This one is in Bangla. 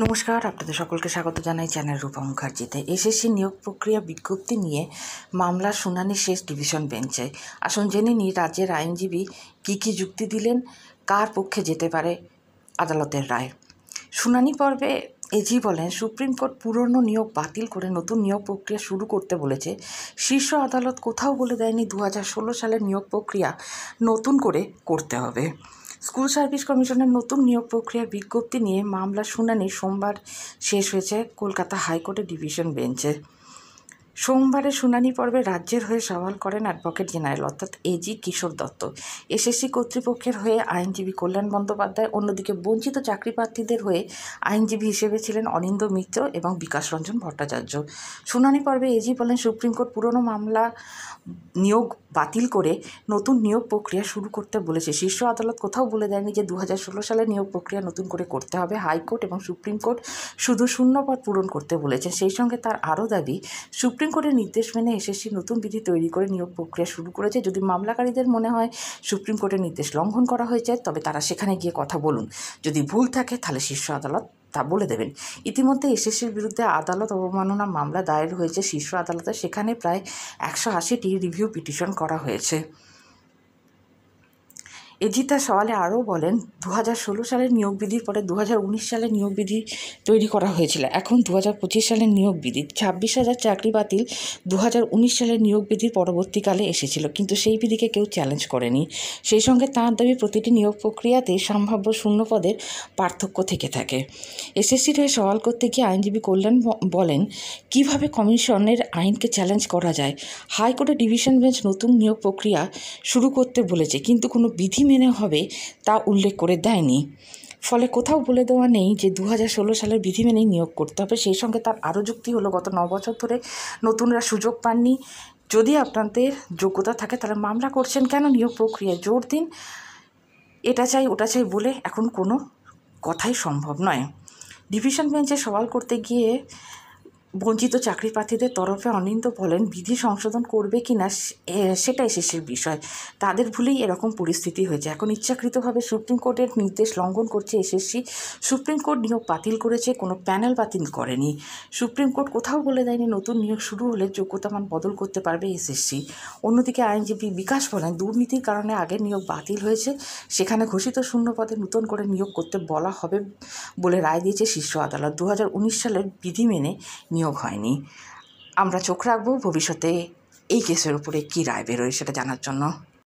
নমস্কার, আপনাদের সকলকে স্বাগত জানাই চ্যানেল রূপা মুখার্জিতে। এসএসসি নিয়োগ প্রক্রিয়া বিজ্ঞপ্তি নিয়ে মামলার শুনানি শেষ ডিভিশন বেঞ্চে। আসুন জেনে নিই রাজ্যের আইনজীবী কী যুক্তি দিলেন, কার পক্ষে যেতে পারে আদালতের রায়। শুনানি পর্বে এজি বলেন, সুপ্রিম কোর্ট পুরনো নিয়োগ বাতিল করে নতুন নিয়োগ প্রক্রিয়া শুরু করতে বলেছে। শীর্ষ আদালত কোথাও বলে দেয়নি 2016 সালের নিয়োগ প্রক্রিয়া নতুন করে করতে হবে। স্কুল সার্ভিস কমিশনের নতুন নিয়োগ প্রক্রিয়ার বিজ্ঞপ্তি নিয়ে মামলার শুনানি সোমবার শেষ হয়েছে কলকাতা হাইকোর্টের ডিভিশন বেঞ্চে। সোমবারের শুনানি পর্বে রাজ্যের হয়ে সওয়াল করেন অ্যাডভোকেট জেনারেল অর্থাৎ এজি কিশোর দত্ত। এসএসসি কর্তৃপক্ষের হয়ে আইনজীবী কল্যাণ বন্দ্যোপাধ্যায়, অন্যদিকে বঞ্চিত চাকরি প্রার্থীদের হয়ে আইনজীবী হিসেবে ছিলেন অনিন্দ মিত্র এবং বিকাশ রঞ্জন ভট্টাচার্য। শুনানি পর্বে এজি বলেন, সুপ্রিম কোর্ট পুরনো মামলা নিয়োগ বাতিল করে নতুন নিয়োগ প্রক্রিয়া শুরু করতে বলেছে। শীর্ষ আদালত কোথাও বলে দেয়নি যে 2016 সালের নিয়োগ প্রক্রিয়া নতুন করে করতে হবে। হাইকোর্ট এবং সুপ্রিম কোর্ট শুধু শূন্যপদ পূরণ করতে বলেছেন। সেই সঙ্গে তার আরও দাবি, সুপ্রিম কোর্টের নির্দেশ মেনে এসএসসি নতুন বিধি তৈরি করে নিয়োগ প্রক্রিয়া শুরু করেছে। যদি মামলাকারীদের মনে হয় সুপ্রিম কোর্টের নির্দেশ লঙ্ঘন করা হয়েছে, তবে তারা সেখানে গিয়ে কথা বলুন। যদি ভুল থাকে তাহলে শীর্ষ আদালত তা বলে দেবেন। ইতিমধ্যে এসএসসির বিরুদ্ধে আদালত অবমাননা মামলা দায়ের হয়েছে শীর্ষ আদালতে। সেখানে প্রায় 180টি রিভিউ পিটিশন করা হয়েছে। এজি তার সওয়ালে আরও বলেন, 2016 সালের নিয়োগ বিধির পরে 2019 সালের নিয়োগ বিধি তৈরি করা হয়েছিল। এখন 2025 সালের নিয়োগ বিধি। 26,000 চাকরি বাতিল 2019 সালের নিয়োগ বিধির পরবর্তীকালে এসেছিল, কিন্তু সেই বিধিকে কেউ চ্যালেঞ্জ করেনি। সেই সঙ্গে তাঁর দাবি, প্রতিটি নিয়োগ প্রক্রিয়াতে সম্ভাব্য শূন্য পদের পার্থক্য থেকে থাকে। এসএসসির হয়ে সওয়াল করতে গিয়ে আইনজীবী কল্যাণ বলেন, কিভাবে কমিশনের আইনকে চ্যালেঞ্জ করা যায়। হাইকোর্টের ডিভিশন বেঞ্চ নতুন নিয়োগ প্রক্রিয়া শুরু করতে বলেছে, কিন্তু কোনো বিধি মেনে হবে তা উল্লেখ করে দেয়নি। ফলে কোথাও বলে দেওয়া নেই যে 2016 সালের বিধি মেনেই নিয়োগ করতে হবে। সেই সঙ্গে তার আরও যুক্তি হলো, গত 9 বছর ধরে নতুনরা সুযোগ পাননি। যদি আপনাদের যোগ্যতা থাকে তাহলে মামলা করছেন কেন? নিয়োগ প্রক্রিয়ায় জোর দিন। এটা চাই ওটা চাই বলে এখন কোনো কথাই সম্ভব নয়। ডিভিশন বেঞ্চে সওয়াল করতে গিয়ে বঞ্চিত চাকরি প্রার্থীদের তরফে অনিন্দ বলেন, বিধি সংশোধন করবে কি না সেটা এসএসসির বিষয়। তাদের ভুলেই এরকম পরিস্থিতি হয়েছে। এখন ইচ্ছাকৃতভাবে সুপ্রিম কোর্টের নির্দেশ লঙ্ঘন করছে এসএসসি। সুপ্রিম কোর্ট নিয়োগ বাতিল করেছে, কোনো প্যানেল বাতিল করেনি। সুপ্রিম কোর্ট কোথাও বলে দেয়নি নতুন নিয়োগ শুরু হলে যোগ্যতামান বদল করতে পারবে এসএসসি। অন্যদিকে আইনজীবী বিকাশ বলেন, দুর্নীতির কারণে আগের নিয়োগ বাতিল হয়েছে। সেখানে ঘোষিত শূন্য পদে নতুন করে নিয়োগ করতে বলা হবে বলে রায় দিয়েছে শীর্ষ আদালত। 2019 সালের বিধি মেনে নিয়োগ হয়নি। আমরা চোখ রাখবো ভবিষ্যতে এই কেসের উপরে কী রায় বেরোয় সেটা জানার জন্য।